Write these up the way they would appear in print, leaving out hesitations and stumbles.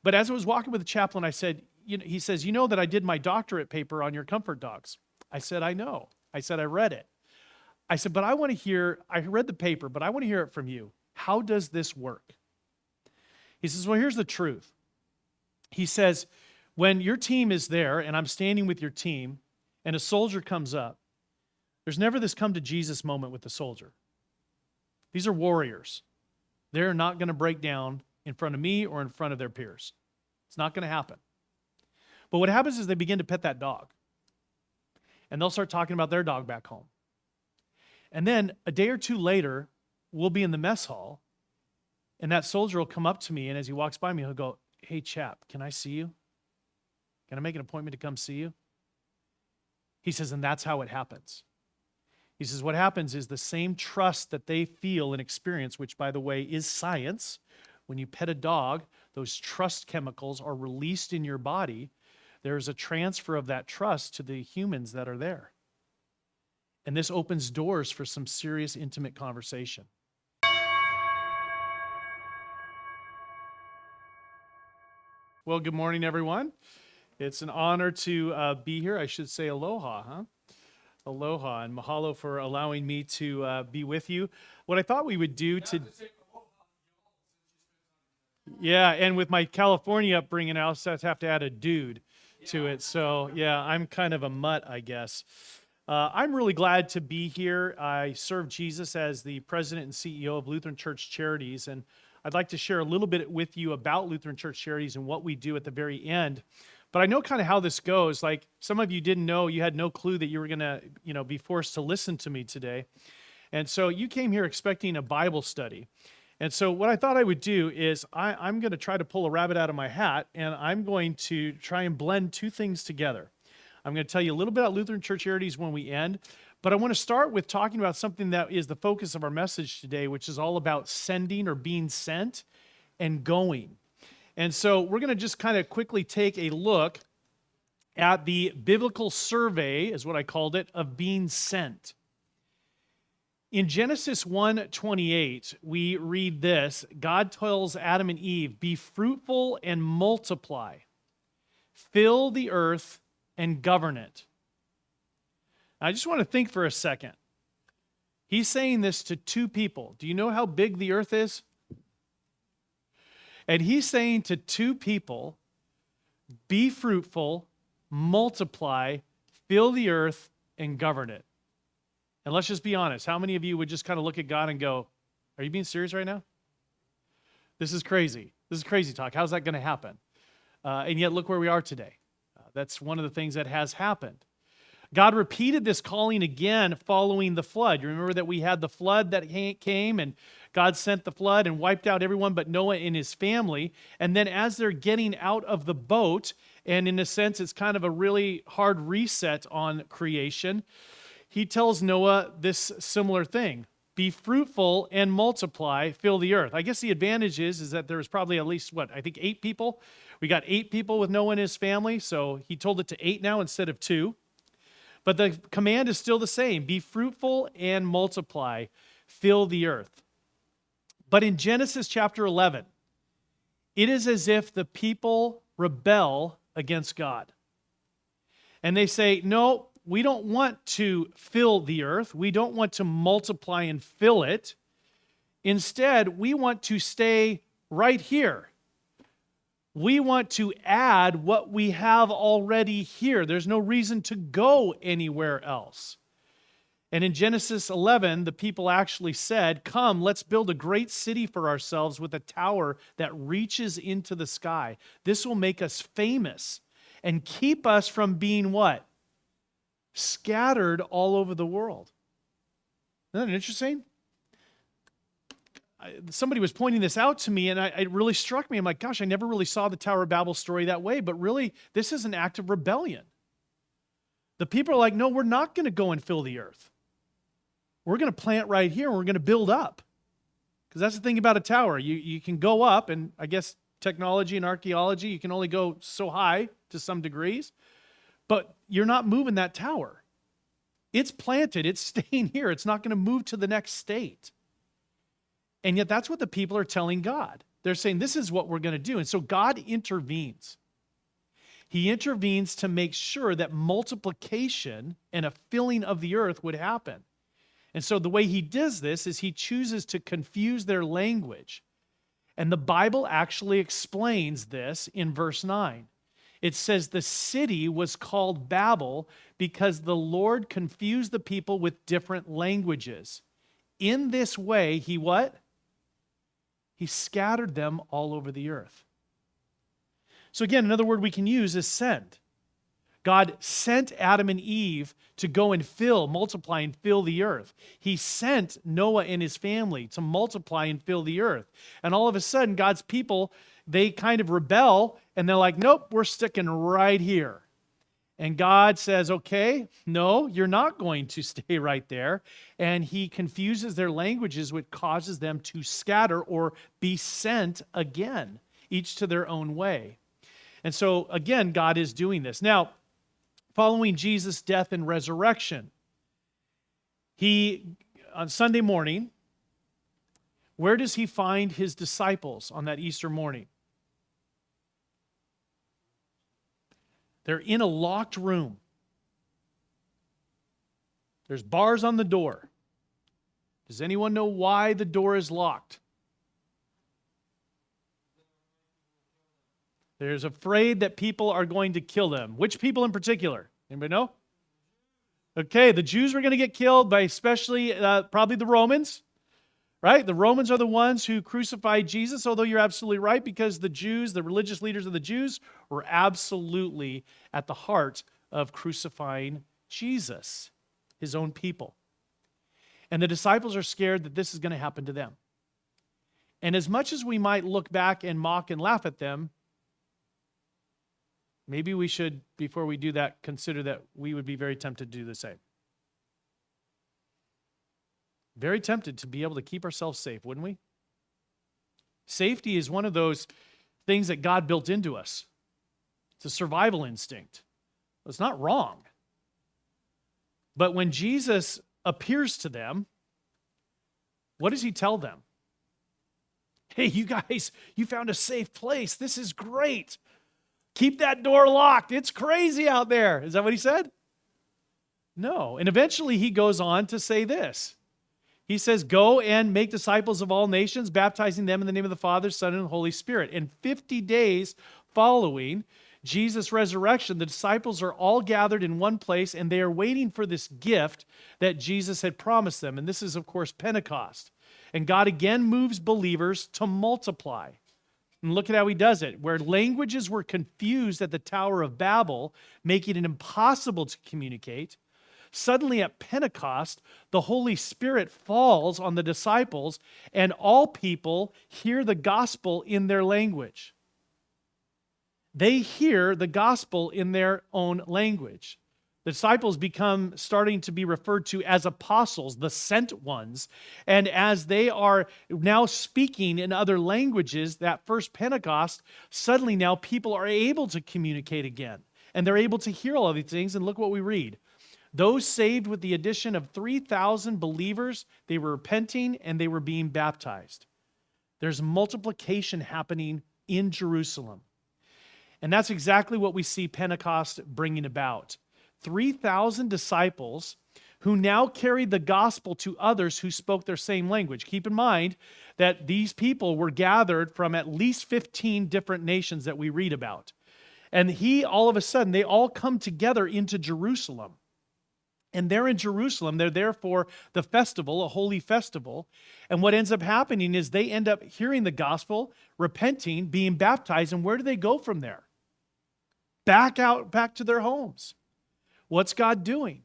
But as I was walking with the chaplain, I said, he says, you know that I did my doctorate paper on your comfort dogs. I said, I know. I said, I read it. I said, but I read the paper, but I want to hear it from you. How does this work? He says, well, here's the truth. He says, when your team is there and I'm standing with your team and a soldier comes up, there's never this come to Jesus moment with the soldier. These are warriors. They're not going to break down in front of me or in front of their peers. It's not going to happen. But what happens is they begin to pet that dog. And they'll start talking about their dog back home. And then a day or two later, we'll be in the mess hall, and that soldier will come up to me, and as he walks by me, he'll go, hey, chap, can I see you? Can I make an appointment to come see you? He says, and that's how it happens. He says, what happens is the same trust that they feel and experience, which, by the way, is science. When you pet a dog, those trust chemicals are released in your body. There's a transfer of that trust to the humans that are there. And this opens doors for some serious, intimate conversation. Well, good morning, everyone. It's an honor to be here. I should say aloha, huh? Aloha, and mahalo for allowing me to be with you. What I thought we would do Yeah, and with my California upbringing, I also have to add a dude to it. So, yeah, I'm kind of a mutt, I guess. I'm really glad to be here. I serve Jesus as the president and CEO of Lutheran Church Charities, and I'd like to share a little bit with you about Lutheran Church Charities and what we do at the very end. But I know kind of how this goes. Like some of you didn't know, you had no clue that you were going to, be forced to listen to me today. And so you came here expecting a Bible study. And so what I thought I would do is I'm going to try to pull a rabbit out of my hat, and I'm going to try and blend two things together. I'm going to tell you a little bit about Lutheran Church Charities when we end, but I want to start with talking about something that is the focus of our message today, which is all about sending or being sent and going. And so we're going to just kind of quickly take a look at the biblical survey, is what I called it, of being sent. In Genesis 1:28, we read this: God tells Adam and Eve, be fruitful and multiply, fill the earth and govern it. I just want to think for a second. He's saying this to two people. Do you know how big the earth is? And he's saying to two people, be fruitful, multiply, fill the earth, and govern it. And let's just be honest. How many of you would just kind of look at God and go, are you being serious right now? This is crazy. This is crazy talk. How's that going to happen? And yet look where we are today. That's one of the things that has happened. God repeated this calling again following the flood. You remember that we had the flood that came, and God sent the flood and wiped out everyone but Noah and his family. And then as they're getting out of the boat, and in a sense it's kind of a really hard reset on creation, he tells Noah this similar thing: be fruitful and multiply, fill the earth. I guess the advantage is that there was probably at least, 8 people. We got 8 people with Noah and his family, so he told it to 8 now instead of 2. But the command is still the same: be fruitful and multiply, fill the earth. But in Genesis chapter 11, it is as if the people rebel against God. And they say, no, we don't want to fill the earth. We don't want to multiply and fill it. Instead, we want to stay right here. We want to add what we have already here. There's no reason to go anywhere else. And in Genesis 11, the people actually said, come, let's build a great city for ourselves with a tower that reaches into the sky. This will make us famous and keep us from being what? Scattered all over the world. Isn't that interesting? Somebody was pointing this out to me, and it really struck me. I'm like, gosh, I never really saw the Tower of Babel story that way, but really, this is an act of rebellion. The people are like, no, we're not going to go and fill the earth. We're going to plant right here, and we're going to build up. Because that's the thing about a tower. You can go up, and I guess technology and archaeology, you can only go so high to some degrees, but you're not moving that tower. It's planted. It's staying here. It's not going to move to the next state. And yet that's what the people are telling God. they're saying, this is what we're going to do. And so God intervenes. He intervenes to make sure that multiplication and a filling of the earth would happen. And so the way he does this is he chooses to confuse their language. And the Bible actually explains this in verse 9. It says the city was called Babel because the Lord confused the people with different languages. In this way, he what? He scattered them all over the earth. So again, another word we can use is sent. God sent Adam and Eve to go and multiply and fill the earth. He sent Noah and his family to multiply and fill the earth. And all of a sudden, God's people, they kind of rebel, and they're like, nope, we're sticking right here. And God says, okay, no, you're not going to stay right there. And he confuses their languages, which causes them to scatter or be sent again, each to their own way. And so, again, God is doing this. Now, following Jesus' death and resurrection, on Sunday morning, where does he find his disciples on that Easter morning? They're in a locked room. There's bars on the door. Does anyone know why the door is locked? There's afraid that people are going to kill them. Which people in particular? Anybody know? Okay, the Jews were going to get killed by especially probably the Romans, right? The Romans are the ones who crucified Jesus, although you're absolutely right, because the Jews, the religious leaders of the Jews, were absolutely at the heart of crucifying Jesus, his own people. And the disciples are scared that this is going to happen to them. And as much as we might look back and mock and laugh at them, maybe we should, before we do that, consider that we would be very tempted to do the same. Very tempted to be able to keep ourselves safe, wouldn't we? Safety is one of those things that God built into us. It's a survival instinct. It's not wrong. But when Jesus appears to them, what does he tell them? Hey, you guys, you found a safe place. This is great. Keep that door locked. It's crazy out there. Is that what he said? No. And eventually he goes on to say this. He says, go and make disciples of all nations, baptizing them in the name of the Father, Son, and Holy Spirit. And 50 days following Jesus' resurrection, the disciples are all gathered in one place, and they are waiting for this gift that Jesus had promised them. And this is, of course, Pentecost. And God again moves believers to multiply. And look at how he does it. Where languages were confused at the Tower of Babel, making it impossible to communicate, suddenly at Pentecost, the Holy Spirit falls on the disciples, and all people hear the gospel in their language. They hear the gospel in their own language. The disciples become starting to be referred to as apostles, the sent ones. And as they are now speaking in other languages, that first Pentecost, suddenly now people are able to communicate again. And they're able to hear all of these things. And look what we read. Those saved with the addition of 3,000 believers, they were repenting and they were being baptized. There's multiplication happening in Jerusalem. And that's exactly what we see Pentecost bringing about. 3,000 disciples who now carried the gospel to others who spoke their same language. Keep in mind that these people were gathered from at least 15 different nations that we read about. And all of a sudden, they all come together into Jerusalem. And they're in Jerusalem. They're there for the festival, a holy festival. And what ends up happening is they end up hearing the gospel, repenting, being baptized. And where do they go from there? Back to their homes. What's God doing?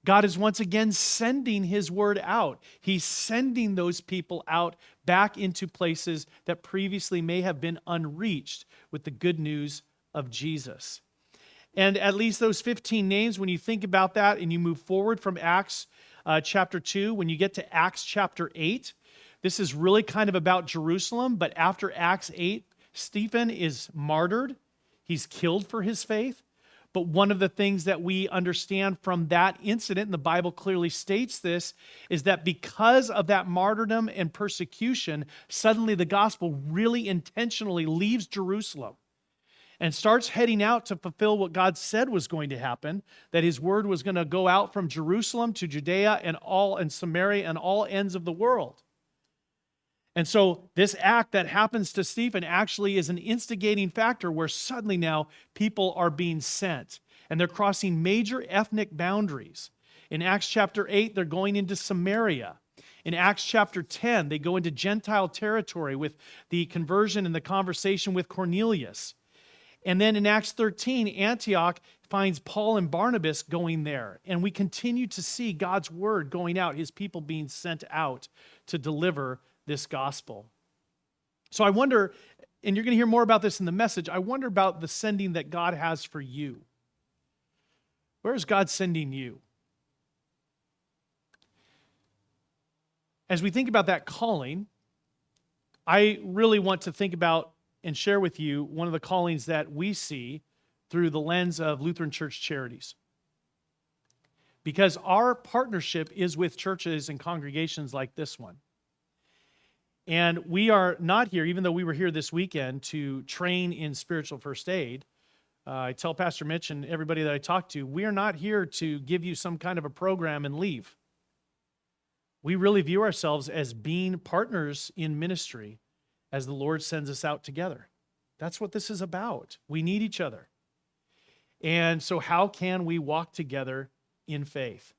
God is once again sending his word out. He's sending those people out back into places that previously may have been unreached with the good news of Jesus. And at least those 15 names, when you think about that and you move forward from Acts chapter 2, when you get to Acts chapter 8, this is really kind of about Jerusalem. But after Acts 8, Stephen is martyred. He's killed for his faith. But one of the things that we understand from that incident, and the Bible clearly states this, is that because of that martyrdom and persecution, suddenly the gospel really intentionally leaves Jerusalem and starts heading out to fulfill what God said was going to happen, that his word was going to go out from Jerusalem to Judea and Samaria and all ends of the world. And so this act that happens to Stephen actually is an instigating factor where suddenly now people are being sent and they're crossing major ethnic boundaries. In Acts chapter 8, they're going into Samaria. In Acts chapter 10, they go into Gentile territory with the conversion and the conversation with Cornelius. And then in Acts 13, Antioch finds Paul and Barnabas going there. And we continue to see God's word going out, his people being sent out to deliver this gospel. So I wonder, and you're going to hear more about this in the message, I wonder about the sending that God has for you. Where is God sending you? As we think about that calling, I really want to think about and share with you one of the callings that we see through the lens of Lutheran Church Charities. Because our partnership is with churches and congregations like this one. And we are not here, even though we were here this weekend to train in spiritual first aid. I tell Pastor Mitch and everybody that I talk to, we are not here to give you some kind of a program and leave. We really view ourselves as being partners in ministry as the Lord sends us out together. That's what this is about. We need each other. And so how can we walk together in faith?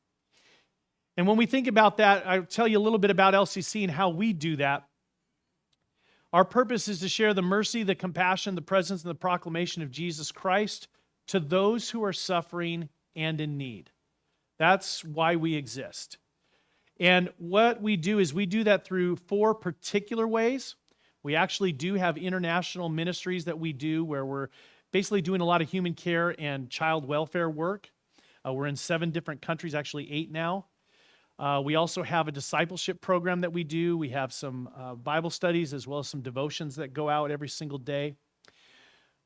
And when we think about that, I'll tell you a little bit about LCC and how we do that. Our purpose is to share the mercy, the compassion, the presence, and the proclamation of Jesus Christ to those who are suffering and in need. That's why we exist. And what we do is we do that through 4 particular ways. We actually do have international ministries that we do where we're basically doing a lot of human care and child welfare work. We're in 7 different countries, actually 8 now. We also have a discipleship program that we do. We have some Bible studies as well as some devotions that go out every single day.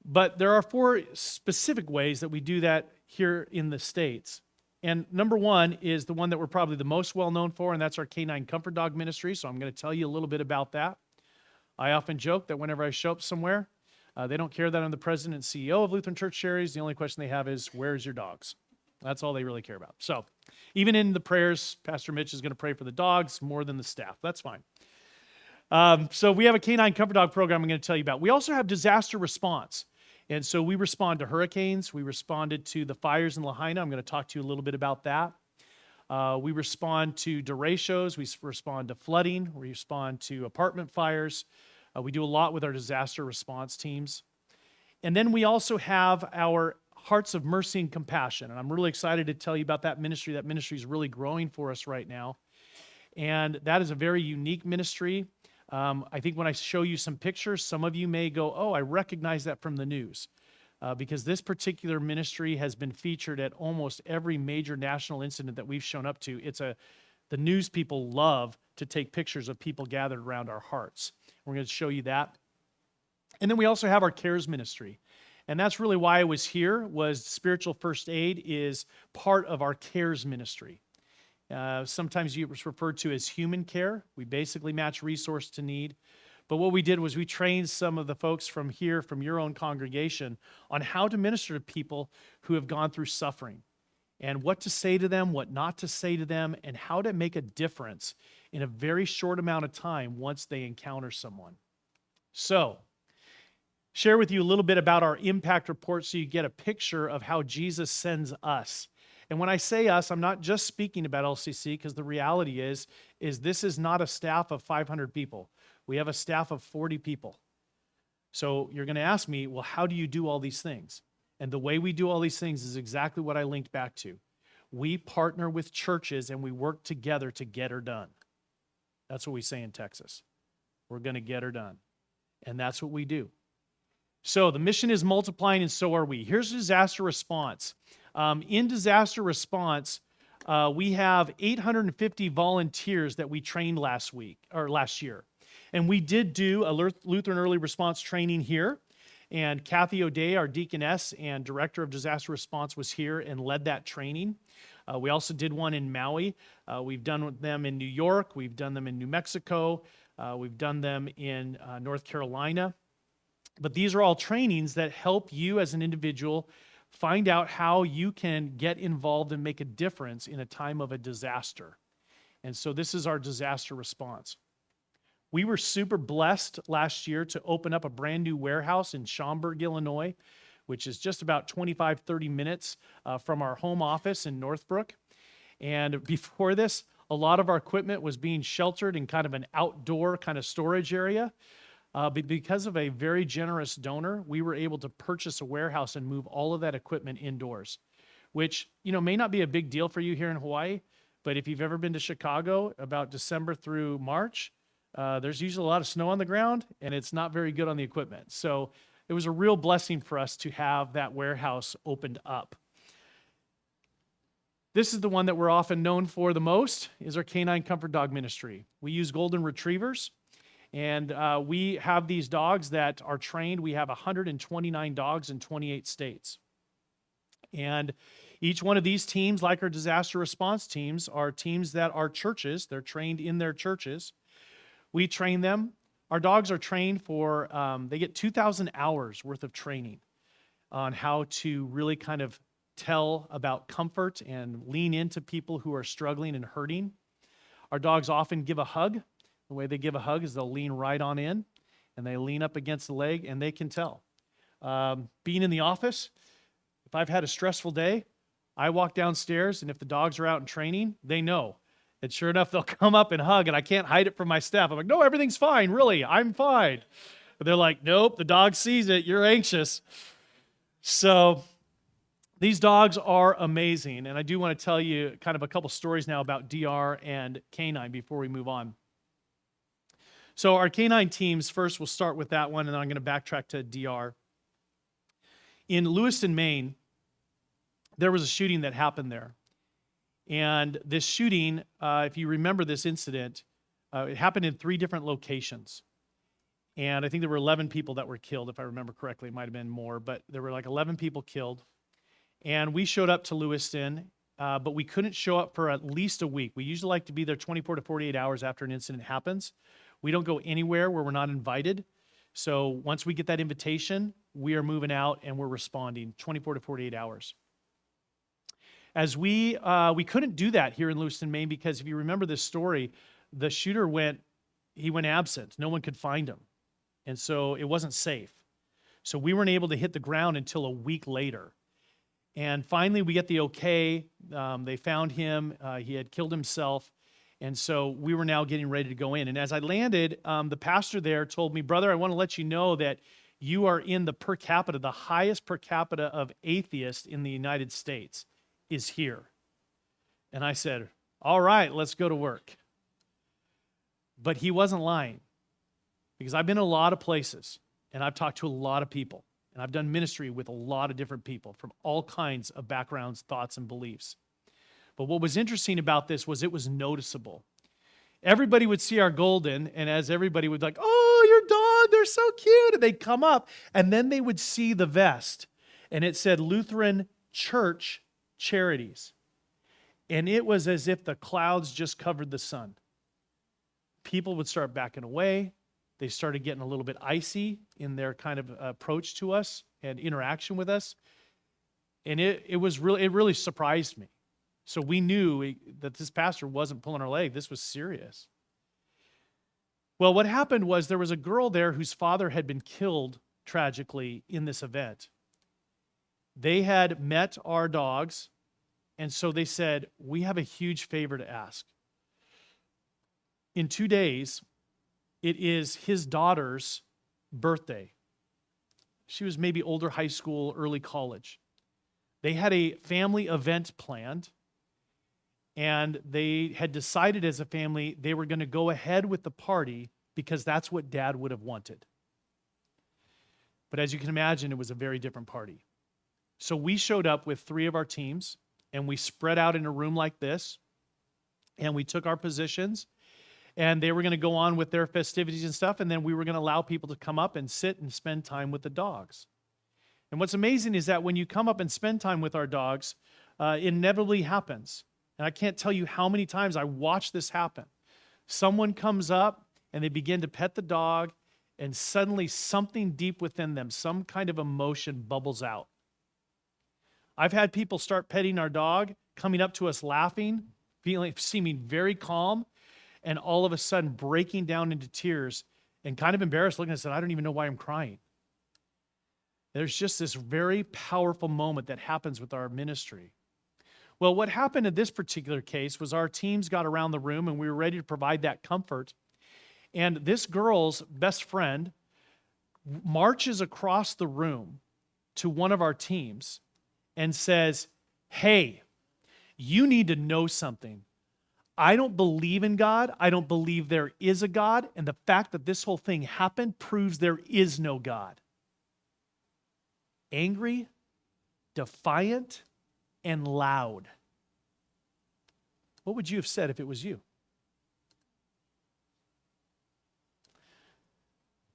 But there are 4 specific ways that we do that here in the States. And number 1 is the one that we're probably the most well known for, and that's our Canine Comfort Dog ministry. So I'm going to tell you a little bit about that. I often joke that whenever I show up somewhere, they don't care that I'm the president and CEO of Lutheran Church Charities. The only question they have is, where's your dogs? That's all they really care about. So even in the prayers, Pastor Mitch is going to pray for the dogs more than the staff. That's fine. So we have a Canine Comfort Dog program I'm going to tell you about. We also have disaster response. And so we respond to hurricanes. We responded to the fires in Lahaina. I'm going to talk to you a little bit about that. We respond to derechos. We respond to flooding. We respond to apartment fires. We do a lot with our disaster response teams. And then we also have our Hearts of Mercy and Compassion. And I'm really excited to tell you about that ministry. That ministry is really growing for us right now. And that is a very unique ministry. I think when I show you some pictures, some of you may go, oh, I recognize that from the news. Because this particular ministry has been featured at almost every major national incident that we've shown up to. The news people love to take pictures of people gathered around our hearts. We're going to show you that. And then we also have our CARES ministry. And that's really why I was here, was spiritual first aid is part of our CARES ministry. Sometimes it's referred to as human care. We basically match resource to need. But what we did was we trained some of the folks from here, from your own congregation, on how to minister to people who have gone through suffering and what to say to them, what not to say to them, and how to make a difference in a very short amount of time once they encounter someone. So, share with you a little bit about our impact report so you get a picture of how Jesus sends us. And when I say us, I'm not just speaking about LCC, because the reality is this is not a staff of 500 people. We have a staff of 40 people. So you're going to ask me, well, how do you do all these things? And the way we do all these things is exactly what I linked back to. We partner with churches and we work together to get her done. That's what we say in Texas. We're going to get her done. And that's what we do. So the mission is multiplying, and so are we. Here's disaster response. In disaster response, we have 850 volunteers that we trained last year. And we did do a Lutheran early response training here. And Kathy O'Day, our deaconess and director of disaster response, was here and led that training. We also did one in Maui. We've done them in New York. We've done them in New Mexico. We've done them in North Carolina. But these are all trainings that help you as an individual find out how you can get involved and make a difference in a time of a disaster. And so this is our disaster response. We were super blessed last year to open up a brand new warehouse in Schaumburg, Illinois, which is just about 25, 30 minutes from our home office in Northbrook. And before this, a lot of our equipment was being sheltered in kind of an outdoor kind of storage area. But because of a very generous donor, we were able to purchase a warehouse and move all of that equipment indoors, which, may not be a big deal for you here in Hawaii, but if you've ever been to Chicago about December through March, there's usually a lot of snow on the ground, and it's not very good on the equipment. So it was a real blessing for us to have that warehouse opened up. This is the one that we're often known for the most, is our Canine Comfort Dog Ministry. We use golden retrievers, and we have these dogs that are trained. We have 129 dogs in 28 states. And each one of these teams, like our disaster response teams, are teams that are churches. They're trained in their churches. We train them. Our dogs are trained for, they get 2,000 hours worth of training on how to really kind of tell about comfort and lean into people who are struggling and hurting. Our dogs often give a hug. The way they give a hug is they'll lean right on in, and they lean up against the leg, and they can tell. Being in the office, if I've had a stressful day, I walk downstairs, and if the dogs are out in training, they know. And sure enough, they'll come up and hug, and I can't hide it from my staff. I'm like, no, everything's fine, really, I'm fine. But they're like, nope, the dog sees it, you're anxious. So these dogs are amazing, and I do want to tell you kind of a couple stories now about DR and Canine before we move on. So our Canine teams, first we'll start with that one, and then I'm going to backtrack to DR. In Lewiston, Maine, there was a shooting that happened there. And this shooting, if you remember this incident, it happened in 3 different locations. And I think there were 11 people that were killed, if I remember correctly. It might have been more, but there were like 11 people killed. And we showed up to Lewiston, but we couldn't show up for at least a week. We usually like to be there 24 to 48 hours after an incident happens. We don't go anywhere where we're not invited. So once we get that invitation, we are moving out and we're responding 24 to 48 hours. As we couldn't do that here in Lewiston, Maine, because if you remember this story, the shooter went absent. No one could find him. And so it wasn't safe. So we weren't able to hit the ground until a week later. And finally, we get the okay. They found him. He had killed himself. And so we were now getting ready to go in. And as I landed, the pastor there told me, brother, I want to let you know that you are in the highest per capita of atheists in the United States is here. And I said, all right, let's go to work. But he wasn't lying, because I've been in a lot of places and I've talked to a lot of people and I've done ministry with a lot of different people from all kinds of backgrounds, thoughts, and beliefs. But what was interesting about this was it was noticeable. Everybody would see our golden, and as everybody would be like, oh, your dog, they're so cute. And they'd come up, and then they would see the vest, and it said Lutheran Church Charities. And it was as if the clouds just covered the sun. People would start backing away. They started getting a little bit icy in their kind of approach to us and interaction with us. And it really surprised me. So we knew that this pastor wasn't pulling our leg. This was serious. Well, what happened was there was a girl there whose father had been killed tragically in this event. They had met our dogs, and so they said, we have a huge favor to ask. In 2 days, it is his daughter's birthday. She was maybe older high school, early college. They had a family event planned, and they had decided as a family they were going to go ahead with the party because that's what Dad would have wanted. But as you can imagine, it was a very different party. So we showed up with 3 of our teams, and we spread out in a room like this, and we took our positions. and they were going to go on with their festivities and stuff, and then we were going to allow people to come up and sit and spend time with the dogs. And what's amazing is that when you come up and spend time with our dogs, it inevitably happens. And I can't tell you how many times I watch this happen. Someone comes up and they begin to pet the dog, and suddenly something deep within them, some kind of emotion bubbles out. I've had people start petting our dog, coming up to us laughing, seeming very calm, and all of a sudden breaking down into tears and kind of embarrassed, looking at us and said, I don't even know why I'm crying. There's just this very powerful moment that happens with our ministry. Well, what happened in this particular case was our teams got around the room and we were ready to provide that comfort. And this girl's best friend marches across the room to one of our teams and says, hey, you need to know something. I don't believe in God. I don't believe there is a God. And the fact that this whole thing happened proves there is no God. Angry, defiant, and loud. What would you have said if it was you?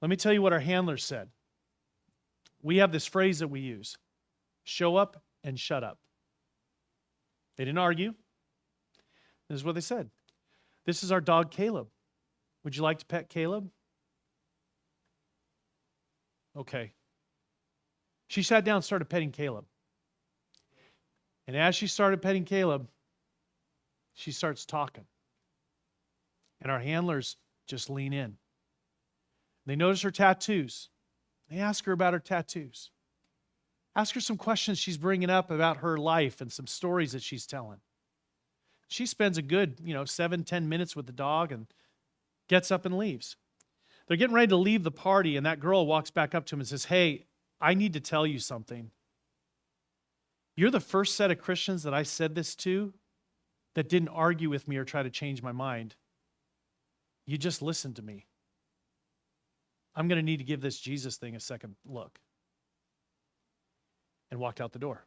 Let me tell you what our handlers said. We have this phrase that we use, show up and shut up. They didn't argue. This is what they said. This is our dog, Caleb. Would you like to pet Caleb? Okay. She sat down and started petting Caleb. And as she started petting Caleb, she starts talking. And our handlers just lean in. They notice her tattoos. They ask her about her tattoos. Ask her some questions she's bringing up about her life and some stories that she's telling. She spends a good, 7-10 minutes with the dog and gets up and leaves. They're getting ready to leave the party, and that girl walks back up to him and says, hey, I need to tell you something. You're the first set of Christians that I said this to that didn't argue with me or try to change my mind. You just listened to me. I'm going to need to give this Jesus thing a second look. And walked out the door.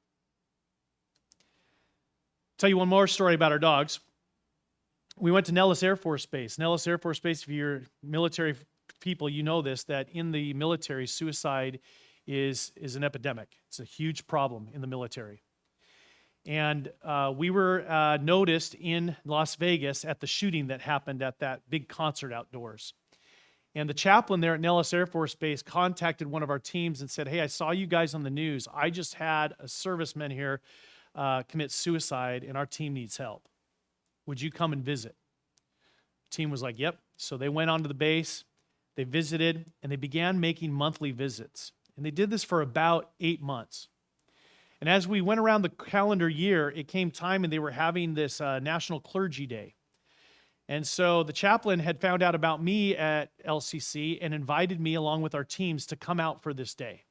Tell you one more story about our dogs. We went to Nellis Air Force Base. Nellis Air Force Base, if you're military people, you know this, that in the military, suicide is an epidemic. It's a huge problem in the military. And we were noticed in Las Vegas at the shooting that happened at that big concert outdoors. And the chaplain there at Nellis Air Force Base contacted one of our teams and said, hey, I saw you guys on the news. I just had a serviceman here commit suicide, and our team needs help. Would you come and visit? The team was like, yep. So they went onto the base, they visited, and they began making monthly visits. And they did this for about 8 months. And as we went around the calendar year, it came time and they were having this National Clergy Day. And so the chaplain had found out about me at LCC and invited me along with our teams to come out for this day.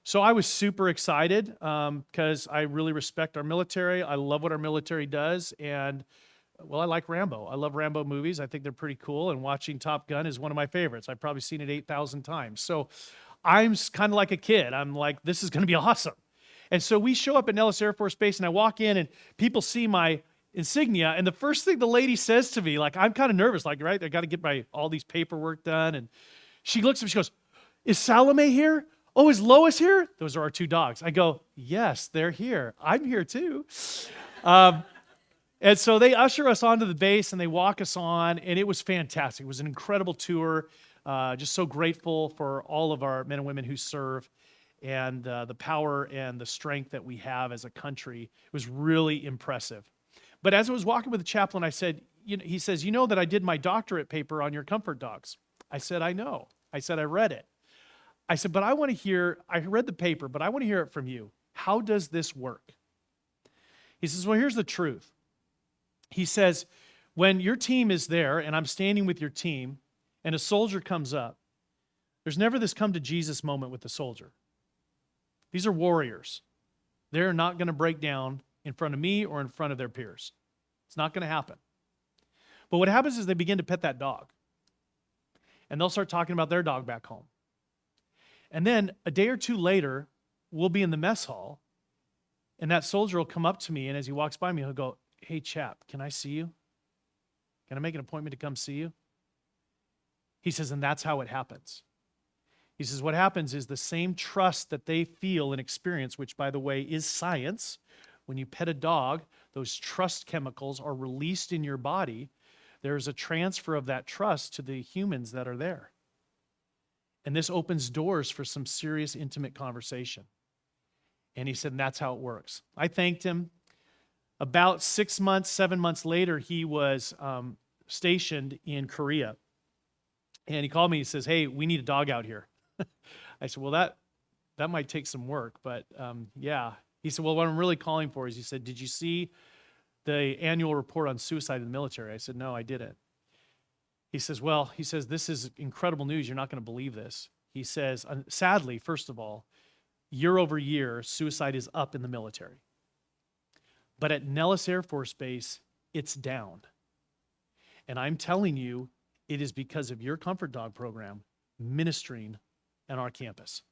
So I was super excited because I really respect our military. I love what our military does. And, well, I like Rambo. I love Rambo movies. I think they're pretty cool. And watching Top Gun is one of my favorites. I've probably seen it 8,000 times. So I'm kind of like a kid. I'm like, this is going to be awesome. And so we show up at Nellis Air Force Base, and I walk in, and people see my insignia, and the first thing the lady says to me, like, I'm kind of nervous, like, right, I got to get all these paperwork done, and she looks at me, she goes, is Salome here? Oh, is Lois here? Those are our two dogs. I go, yes, they're here. I'm here too. And so they usher us onto the base, and they walk us on, and it was fantastic. It was an incredible tour. Just so grateful for all of our men and women who serve, and the power and the strength that we have as a country. It was really impressive. But as I was walking with the chaplain, I said, he says, you know that I did my doctorate paper on your comfort dogs. I said, I know. I said, I read it. I said, but I want to hear, I read the paper, but I want to hear it from you. How does this work? He says, well, here's the truth. He says, when your team is there and I'm standing with your team and a soldier comes up, there's never this come to Jesus moment with the soldier. These are warriors. They're not going to break down in front of me or in front of their peers. It's not going to happen. But what happens is they begin to pet that dog. And they'll start talking about their dog back home. And then a day or two later, we'll be in the mess hall, and that soldier will come up to me, and as he walks by me, he'll go, hey, chap, can I see you? Can I make an appointment to come see you? He says, and that's how it happens. He says, what happens is the same trust that they feel and experience, which, by the way, is science. When you pet a dog, those trust chemicals are released in your body. There's a transfer of that trust to the humans that are there. And this opens doors for some serious, intimate conversation. And he said, and that's how it works. I thanked him. About 6 months, 7 months later, he was stationed in Korea. And he called me, he says, hey, we need a dog out here. I said, well, that might take some work, but yeah. He said, well, what I'm really calling for is, he said, did you see the annual report on suicide in the military? I said, no, I didn't. He says, well, this is incredible news. You're not going to believe this. He says, sadly, first of all, year over year, suicide is up in the military. But at Nellis Air Force Base, it's down. And I'm telling you, it is because of your Comfort Dog program ministering on our campus.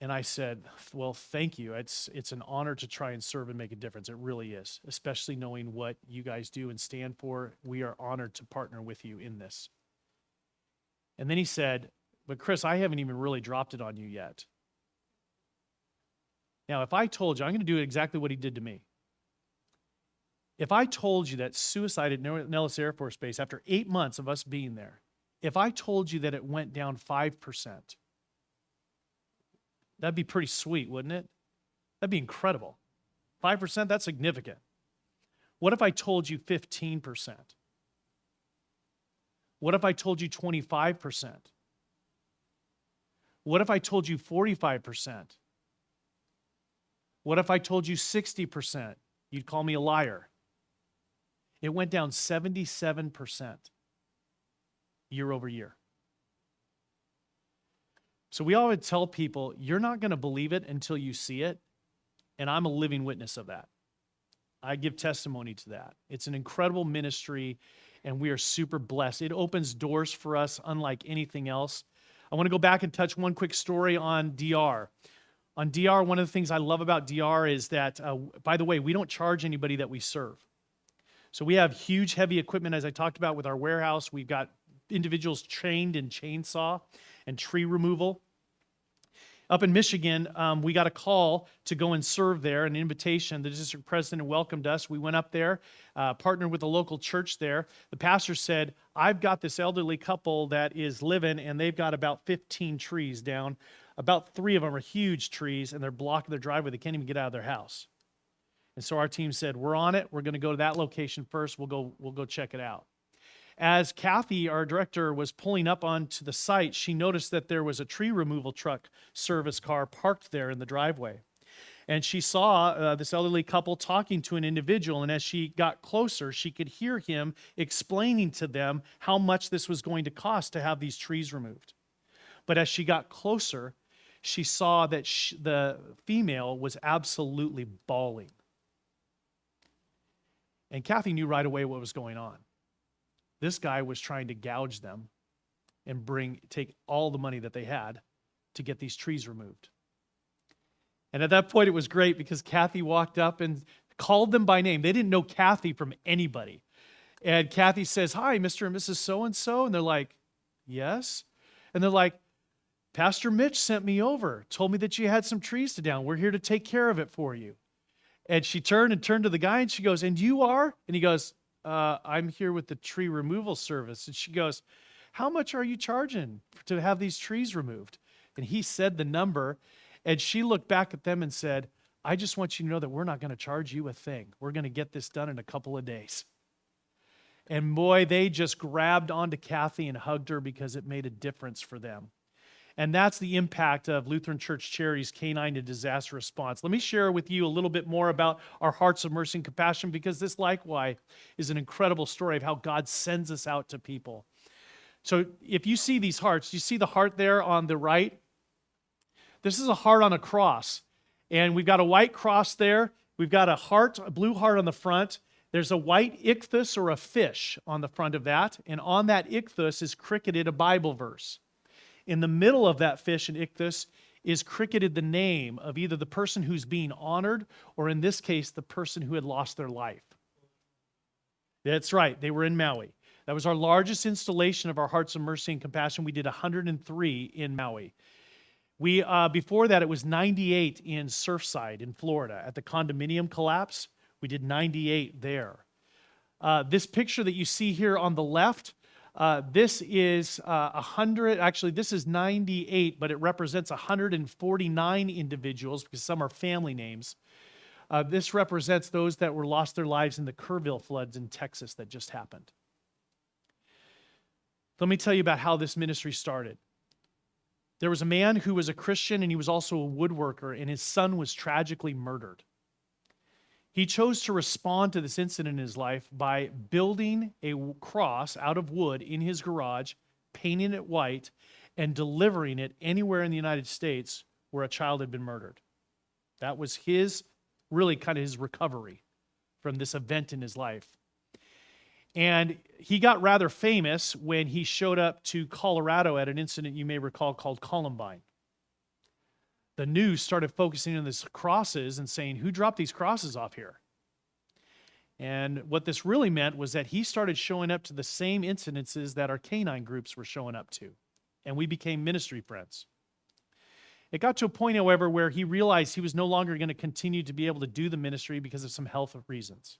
And I said, well, thank you. It's an honor to try and serve and make a difference. It really is, especially knowing what you guys do and stand for. We are honored to partner with you in this. And then he said, but Chris, I haven't even really dropped it on you yet. Now, if I told you, I'm going to do exactly what he did to me. If I told you that suicide at Nellis Air Force Base, after 8 months of us being there, if I told you that it went down 5%, that'd be pretty sweet, wouldn't it? That'd be incredible. 5%, that's significant. What if I told you 15%? What if I told you 25%? What if I told you 45%? What if I told you 60%? You'd call me a liar. It went down 77% year over year. So we always tell people, you're not going to believe it until you see it. And I'm a living witness of that. I give testimony to that. It's an incredible ministry, and we are super blessed. It opens doors for us unlike anything else. I want to go back and touch one quick story on DR. On DR, one of the things I love about DR is that, by the way, we don't charge anybody that we serve. So we have huge, heavy equipment, as I talked about with our warehouse. We've got individuals trained in chainsaw and tree removal. Up in Michigan, we got a call to go and serve there, an invitation. The district president welcomed us. We went up there, partnered with a local church there. The pastor said, I've got this elderly couple that is living, and they've got about 15 trees down. About 3 of them are huge trees, and they're blocking their driveway. They can't even get out of their house. And so our team said, we're on it. We're going to go to that location first. We'll go check it out. As Kathy, our director, was pulling up onto the site, she noticed that there was a tree removal truck service car parked there in the driveway. And she saw this elderly couple talking to an individual, and as she got closer, she could hear him explaining to them how much this was going to cost to have these trees removed. But as she got closer, she saw that the female was absolutely bawling. And Kathy knew right away what was going on. This guy was trying to gouge them and take all the money that they had to get these trees removed. And at that point, it was great because Kathy walked up and called them by name. They didn't know Kathy from anybody. And Kathy says, hi, Mr. and Mrs. So-and-so. And they're like, yes. And they're like, Pastor Mitch sent me over, told me that you had some trees to down. We're here to take care of it for you. And she turned to the guy and she goes, and you are? And he goes, I'm here with the tree removal service. And she goes, how much are you charging to have these trees removed? And he said the number, and she looked back at them and said, I just want you to know that we're not going to charge you a thing. We're going to get this done in a couple of days. And boy, they just grabbed onto Kathy and hugged her because it made a difference for them. And that's the impact of Lutheran Church Charities Canine and Disaster Response. Let me share with you a little bit more about our Hearts of Mercy and Compassion, because this likewise is an incredible story of how God sends us out to people. So if you see these hearts, you see the heart there on the right? This is a heart on a cross. And we've got a white cross there. We've got a heart, a blue heart on the front. There's a white ichthus or a fish on the front of that. And on that ichthus is cricketed a Bible verse. In the middle of that fish and ichthus is cricketed the name of either the person who's being honored or, in this case, the person who had lost their life. That's right. They were in Maui. That was our largest installation of our Hearts of Mercy and Compassion. We did 103 in Maui. We before that, it was 98 in Surfside in Florida at the condominium collapse. We did 98 there. This picture that you see here on the left, this is 100. Actually, this is 98, but it represents 149 individuals because some are family names. This represents those that were lost their lives in the Kerrville floods in Texas that just happened. Let me tell you about how this ministry started. There was a man who was a Christian and he was also a woodworker, and his son was tragically murdered. He chose to respond to this incident in his life by building a cross out of wood in his garage, painting it white, and delivering it anywhere in the United States where a child had been murdered. That was really kind of his recovery from this event in his life. And he got rather famous when he showed up to Colorado at an incident you may recall called Columbine. The news started focusing on these crosses and saying, who dropped these crosses off here? And what this really meant was that he started showing up to the same incidences that our canine groups were showing up to. And we became ministry friends. It got to a point, however, where he realized he was no longer going to continue to be able to do the ministry because of some health reasons.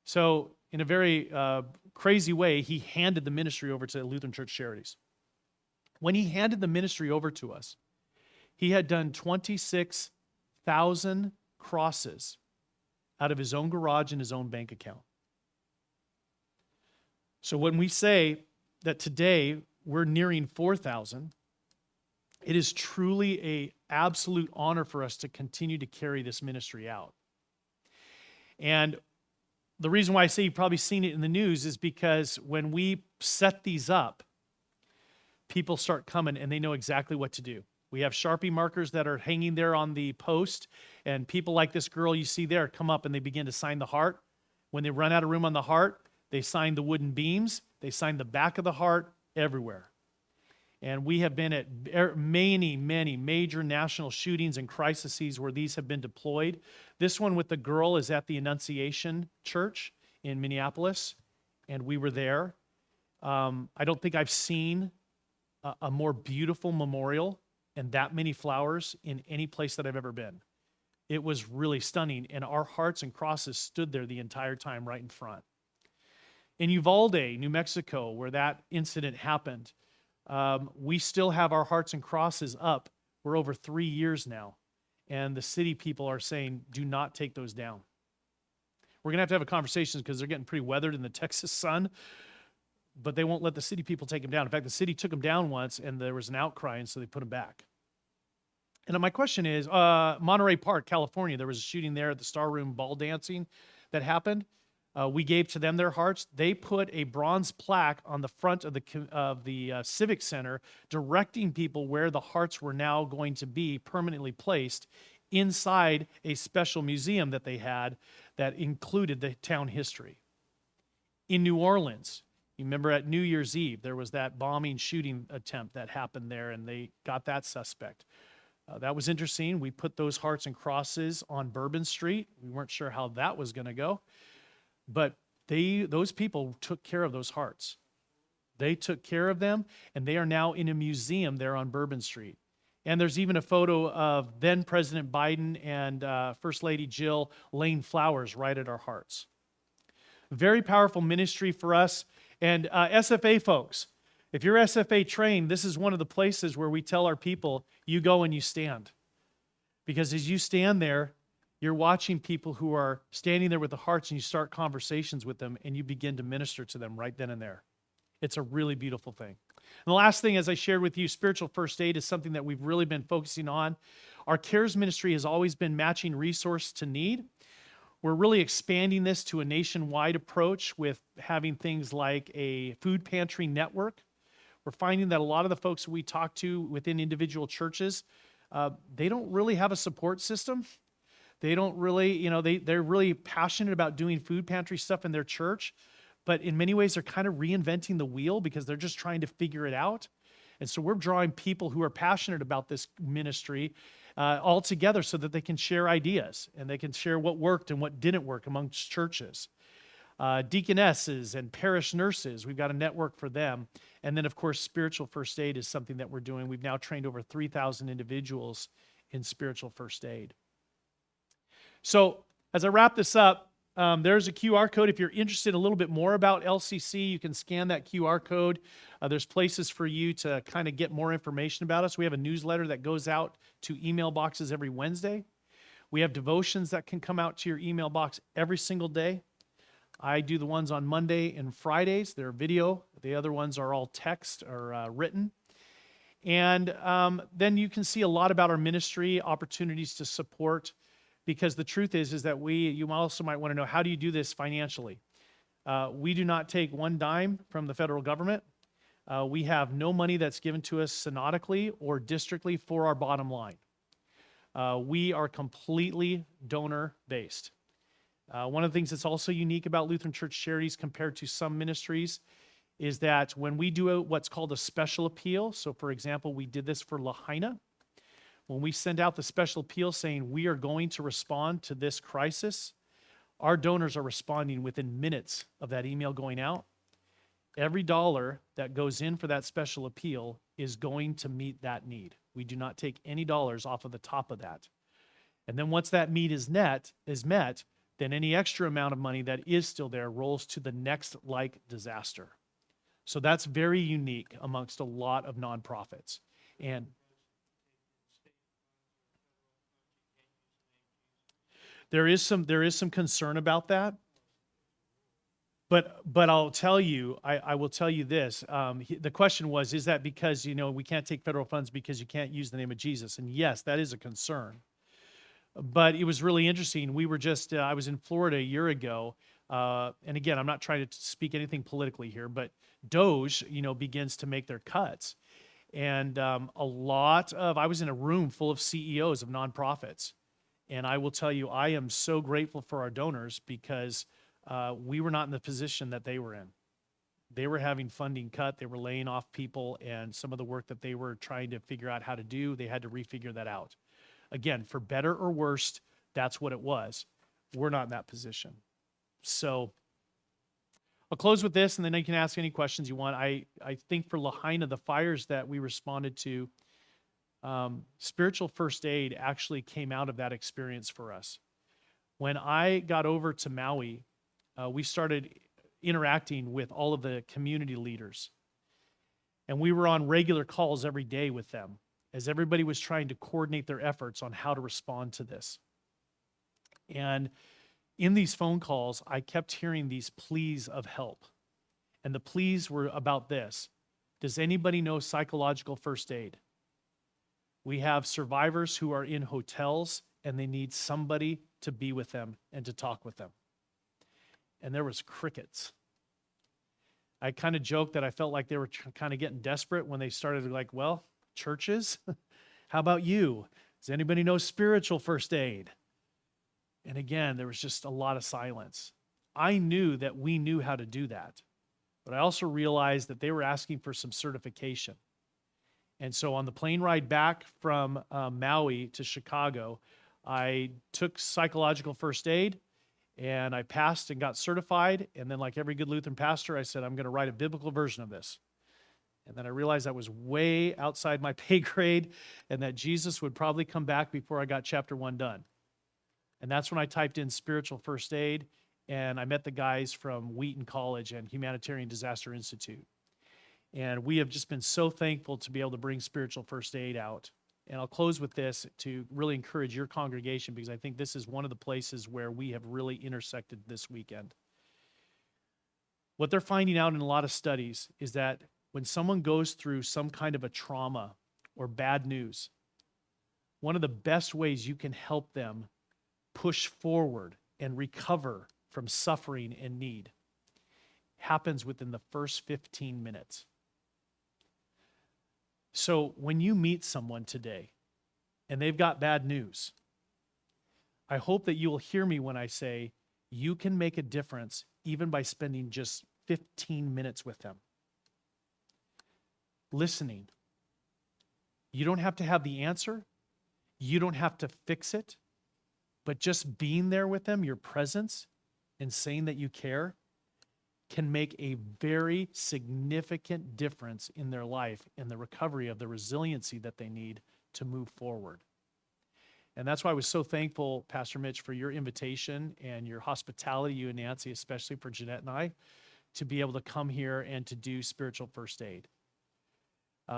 So in a very crazy way, he handed the ministry over to Lutheran Church Charities. When he handed the ministry over to us, he had done 26,000 crosses out of his own garage and his own bank account. So when we say that today we're nearing 4,000, it is truly an absolute honor for us to continue to carry this ministry out. And the reason why I say you've probably seen it in the news is because when we set these up, people start coming and they know exactly what to do. We have Sharpie markers that are hanging there on the post, and people like this girl you see there come up and they begin to sign the heart. When they run out of room on the heart, they sign the wooden beams, they sign the back of the heart, everywhere. And we have been at many, many major national shootings and crises where these have been deployed. This one with the girl is at the Annunciation Church in Minneapolis, and we were there. I don't think I've seen a more beautiful memorial and that many flowers in any place that I've ever been. It was really stunning, and our hearts and crosses stood there the entire time right in front. In Uvalde, New Mexico, where that incident happened, we still have our hearts and crosses up. We're over 3 years now, and the city people are saying, do not take those down. We're going to have a conversation because they're getting pretty weathered in the Texas sun, but they won't let the city people take them down. In fact, the city took them down once, and there was an outcry, and so they put them back. And my question is, Monterey Park, California, there was a shooting there at the Star Room ball dancing that happened. We gave to them their hearts. They put a bronze plaque on the front of the Civic Center directing people where the hearts were now going to be permanently placed inside a special museum that they had that included the town history. In New Orleans, you remember at New Year's Eve, there was that bombing shooting attempt that happened there, and they got that suspect. That was interesting. We put those hearts and crosses on Bourbon Street. We weren't sure how that was going to go. But those people took care of those hearts. They took care of them, and they are now in a museum there on Bourbon Street. And there's even a photo of then President Biden and First Lady Jill laying flowers right at our hearts. Very powerful ministry for us. And SFA folks, if you're SFA trained, this is one of the places where we tell our people, you go and you stand. Because as you stand there, you're watching people who are standing there with the hearts, and you start conversations with them, and you begin to minister to them right then and there. It's a really beautiful thing. And the last thing, as I shared with you, spiritual first aid is something that we've really been focusing on. Our CARES ministry has always been matching resource to need. We're really expanding this to a nationwide approach with having things like a food pantry network. We're finding that a lot of the folks we talk to within individual churches, they don't really have a support system. They don't really, they're really passionate about doing food pantry stuff in their church, but in many ways they're kind of reinventing the wheel because they're just trying to figure it out. And so we're drawing people who are passionate about this ministry all together so that they can share ideas and they can share what worked and what didn't work amongst churches. deaconesses and parish nurses. We've got a network for them. And then, of course, spiritual first aid is something that we're doing. We've now trained over 3,000 individuals in spiritual first aid. So as I wrap this up, there's a QR code. If you're interested a little bit more about LCC, you can scan that QR code. There's places for you to kind of get more information about us. We have a newsletter that goes out to email boxes every Wednesday. We have devotions that can come out to your email box every single day. I do the ones on Monday and Fridays. They're video. The other ones are all text or written. And then you can see a lot about our ministry, opportunities to support, because the truth is that you also might want to know, how do you do this financially? We do not take one dime from the federal government. We have no money that's given to us synodically or districtly for our bottom line. We are completely donor-based. One of the things that's also unique about Lutheran Church Charities compared to some ministries is that when we do what's called a special appeal, so for example, we did this for Lahaina, when we send out the special appeal saying we are going to respond to this crisis, our donors are responding within minutes of that email going out. Every dollar that goes in for that special appeal is going to meet that need. We do not take any dollars off of the top of that. And then once that need is met, then any extra amount of money that is still there rolls to the next like disaster. So that's very unique amongst a lot of nonprofits. And there is some concern about that. But I'll tell you, I will tell you this. The question was, is that because, we can't take federal funds because you can't use the name of Jesus? And yes, that is a concern. But it was really interesting. We were I was in Florida a year ago. And again, I'm not trying to speak anything politically here, but DOJ, begins to make their cuts. And I was in a room full of CEOs of nonprofits. And I will tell you, I am so grateful for our donors because we were not in the position that they were in. They were having funding cut. They were laying off people, and some of the work that they were trying to figure out how to do, they had to refigure that out. Again, for better or worse, that's what it was. We're not in that position. So I'll close with this, and then you can ask any questions you want. I think for Lahaina, the fires that we responded to, spiritual first aid actually came out of that experience for us. When I got over to Maui, we started interacting with all of the community leaders. And we were on regular calls every day with them as everybody was trying to coordinate their efforts on how to respond to this. And in these phone calls, I kept hearing these pleas of help. And the pleas were about this. Does anybody know psychological first aid? We have survivors who are in hotels and they need somebody to be with them and to talk with them. And there was crickets. I kind of joked that I felt like they were kind of getting desperate when they started well, churches, how about you? Does anybody know spiritual first aid? And again, there was just a lot of silence. I knew that we knew how to do that, but I also realized that they were asking for some certification. And so on the plane ride back from Maui to Chicago, I took psychological first aid, and I passed and got certified. And then, like every good Lutheran pastor, I said, I'm going to write a biblical version of this. And then I realized that was way outside my pay grade and that Jesus would probably come back before I got chapter 1 done. And that's when I typed in spiritual first aid, and I met the guys from Wheaton College and Humanitarian Disaster Institute. And we have just been so thankful to be able to bring spiritual first aid out. And I'll close with this to really encourage your congregation, because I think this is one of the places where we have really intersected this weekend. What they're finding out in a lot of studies is that when someone goes through some kind of a trauma or bad news, one of the best ways you can help them push forward and recover from suffering and need happens within the first 15 minutes. So when you meet someone today and they've got bad news, I hope that you will hear me when I say you can make a difference even by spending just 15 minutes with them. Listening. You don't have to have the answer. You don't have to fix it. But just being there with them, your presence, and saying that you care can make a very significant difference in their life, in the recovery of the resiliency that they need to move forward. And that's why I was so thankful, Pastor Mitch, for your invitation and your hospitality, you and Nancy, especially for Jeanette and I, to be able to come here and to do spiritual first aid.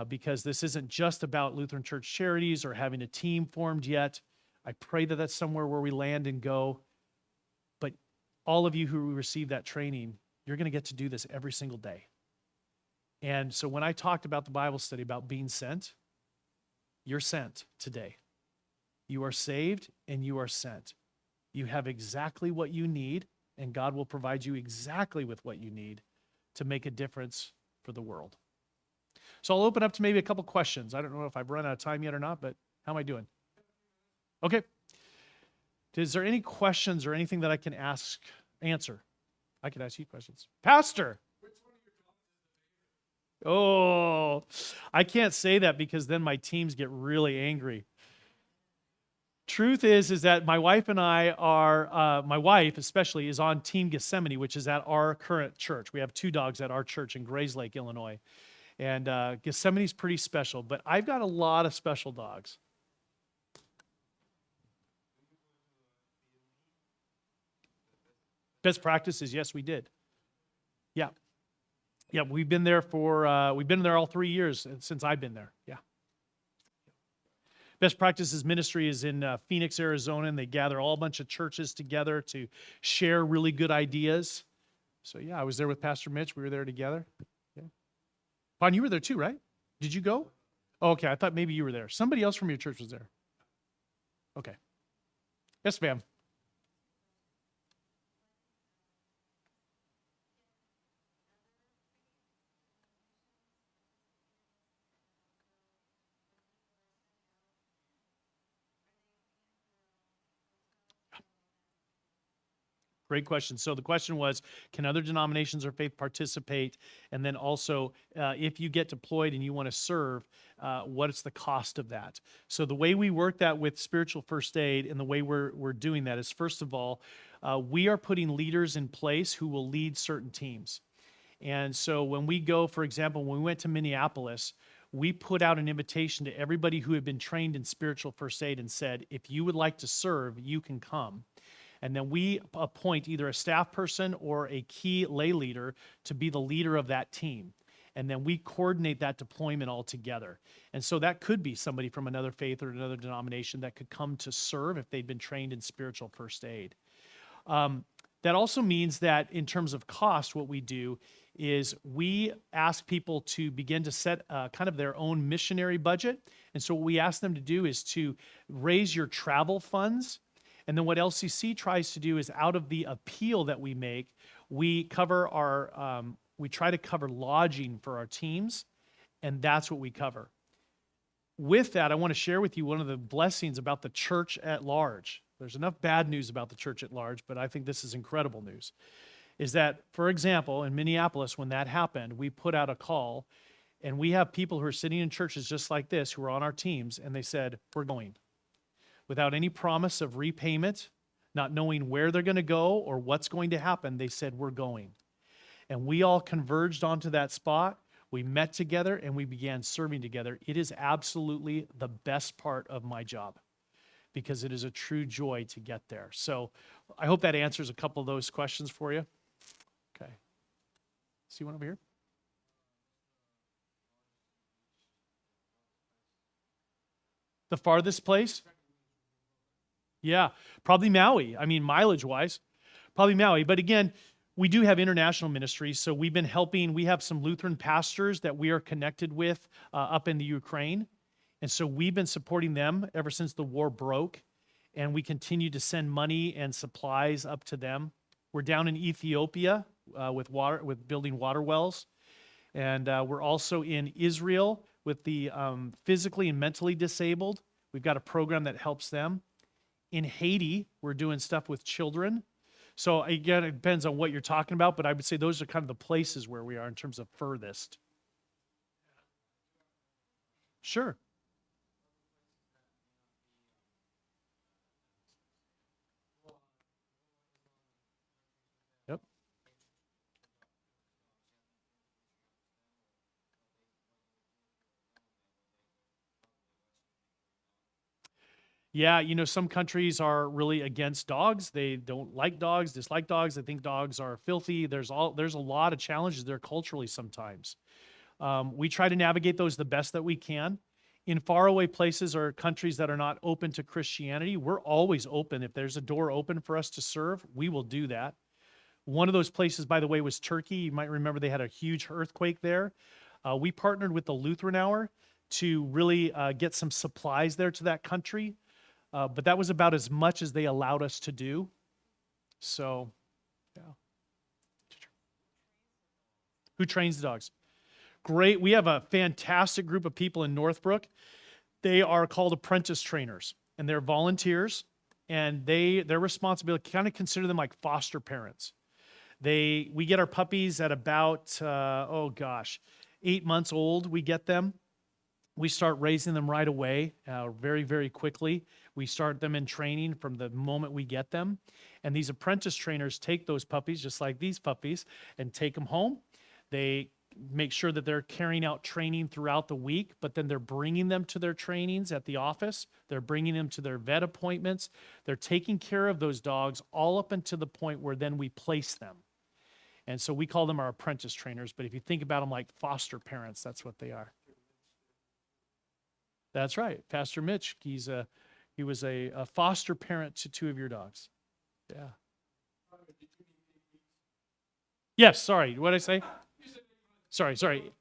Because this isn't just about Lutheran Church Charities or having a team formed yet. I pray that that's somewhere where we land and go. But all of you who receive that training, you're going to get to do this every single day. And so when I talked about the Bible study, about being sent, you're sent today. You are saved and you are sent. You have exactly what you need, and God will provide you exactly with what you need to make a difference for the world. So I'll open up to maybe a couple questions. I don't know if I've run out of time yet or not, but how am I doing? Okay. Is there any questions or anything that I can answer? I can ask you questions. Pastor! Oh, I can't say that because then my teams get really angry. Truth is that my wife and I are, my wife especially is on Team Gethsemane, which is at our current church. We have 2 dogs at our church in Grays Lake, Illinois. And Gethsemane's pretty special, but I've got a lot of special dogs. Best practices, yes, we did. Yeah. Yeah, we've been there all 3 years since I've been there. Yeah. Best Practices Ministry is in Phoenix, Arizona, and they gather all a bunch of churches together to share really good ideas. So yeah, I was there with Pastor Mitch. We were there together. Yeah. Bon, you were there too, right? Did you go? Oh, okay, I thought maybe you were there. Somebody else from your church was there. Okay. Yes, ma'am. Great question. So the question was, can other denominations or faith participate? And then also, if you get deployed and you want to serve, what is the cost of that? So the way we work that with spiritual first aid and the way we're doing that is, first of all, we are putting leaders in place who will lead certain teams. And so when we go, for example, when we went to Minneapolis, we put out an invitation to everybody who had been trained in spiritual first aid and said, if you would like to serve, you can come. And then we appoint either a staff person or a key lay leader to be the leader of that team. And then we coordinate that deployment all together. And so that could be somebody from another faith or another denomination that could come to serve if they'd been trained in spiritual first aid. That also means that in terms of cost, what we do is we ask people to begin to set kind of their own missionary budget. And so what we ask them to do is to raise your travel funds. And then what LCC tries to do is, out of the appeal that we make, we cover we try to cover lodging for our teams, and that's what we cover. With that, I want to share with you one of the blessings about the church at large. There's enough bad news about the church at large, but I think this is incredible news. Is that, for example, in Minneapolis, when that happened, we put out a call, and we have people who are sitting in churches just like this who are on our teams, and they said, we're going. Without any promise of repayment, not knowing where they're going to go or what's going to happen, they said, we're going. And we all converged onto that spot. We met together and we began serving together. It is absolutely the best part of my job because it is a true joy to get there. So I hope that answers a couple of those questions for you. Okay. See one over here? The farthest place? Yeah, probably Maui. I mean, mileage-wise, probably Maui. But again, we do have international ministries, so we've been helping. We have some Lutheran pastors that we are connected with up in the Ukraine, and so we've been supporting them ever since the war broke, and we continue to send money and supplies up to them. We're down in Ethiopia with building water wells, and we're also in Israel with the physically and mentally disabled. We've got a program that helps them. In Haiti, we're doing stuff with children. So again, it depends on what you're talking about, but I would say those are kind of the places where we are in terms of furthest. Sure. Yep. Yeah, some countries are really against dogs. They don't like dogs, dislike dogs. They think dogs are filthy. There's a lot of challenges there culturally sometimes. We try to navigate those the best that we can. In faraway places or countries that are not open to Christianity, we're always open. If there's a door open for us to serve, we will do that. One of those places, by the way, was Turkey. You might remember they had a huge earthquake there. We partnered with the Lutheran Hour to really get some supplies there to that country. But that was about as much as they allowed us to do. So, yeah. Who trains the dogs? Great. We have a fantastic group of people in Northbrook. They are called apprentice trainers, and they're volunteers, and their responsibility, kind of consider them like foster parents. We get our puppies at about, 8 months old, we get them. We start raising them right away, very, very quickly. We start them in training from the moment we get them. And these apprentice trainers take those puppies, just like these puppies, and take them home. They make sure that they're carrying out training throughout the week, but then they're bringing them to their trainings at the office. They're bringing them to their vet appointments. They're taking care of those dogs all up until the point where then we place them. And so we call them our apprentice trainers, but if you think about them like foster parents, that's what they are. That's right. Pastor Mitch, he was a foster parent to two of your dogs. Yeah. Yes, sorry. What did I say? Sorry. Sorry.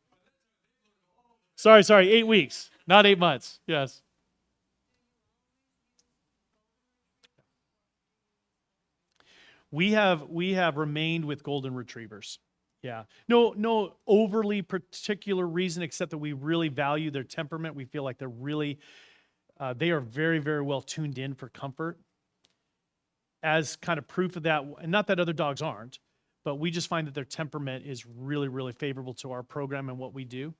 8 weeks, not 8 months. Yes. We have remained with golden retrievers. Yeah. No overly particular reason except that we really value their temperament. We feel like they are very, very well tuned in for comfort. As kind of proof of that, and not that other dogs aren't, but we just find that their temperament is really, really favorable to our program and what we do.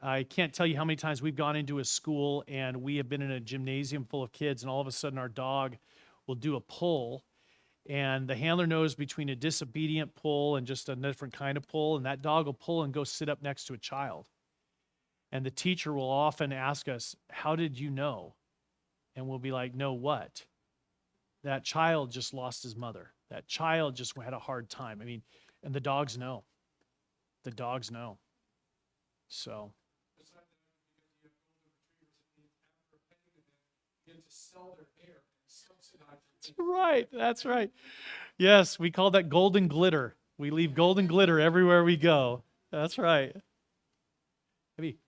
I can't tell you how many times we've gone into a school and we have been in a gymnasium full of kids, and all of a sudden our dog will do a pull, and the handler knows between a disobedient pull and just a different kind of pull, and that dog will pull and go sit up next to a child. And the teacher will often ask us, "How did you know?" And we'll be like, "Know what?" That child just lost his mother. That child just had a hard time. I mean, and the dogs know. The dogs know. So. Right, that's right. Yes, we call that golden glitter. We leave golden glitter everywhere we go. That's right. Maybe.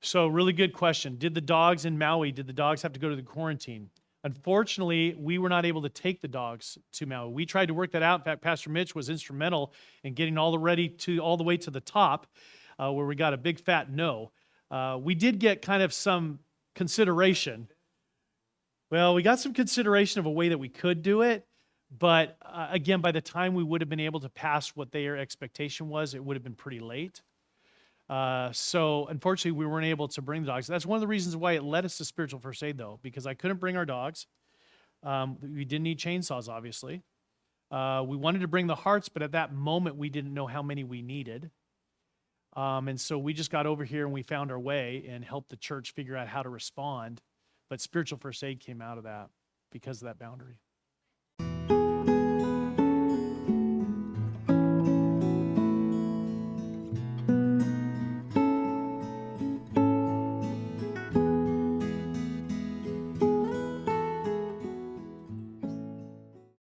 So, really good question. Did the dogs in Maui, did the dogs have to go to the quarantine? Unfortunately, we were not able to take the dogs to Maui. We tried to work that out. In fact, Pastor Mitch was instrumental in getting all the way to the top, where we got a big fat no. We did get kind of some consideration. Well, we got some consideration of a way that we could do it, but again, by the time we would have been able to pass what their expectation was, it would have been pretty late. So unfortunately, we weren't able to bring the dogs. That's one of the reasons why it led us to spiritual first aid, though, because I couldn't bring our dogs. We didn't need chainsaws, obviously. We wanted to bring the hearts, but at that moment, we didn't know how many we needed. And so we just got over here and we found our way and helped the church figure out how to respond. But spiritual first aid came out of that because of that boundary.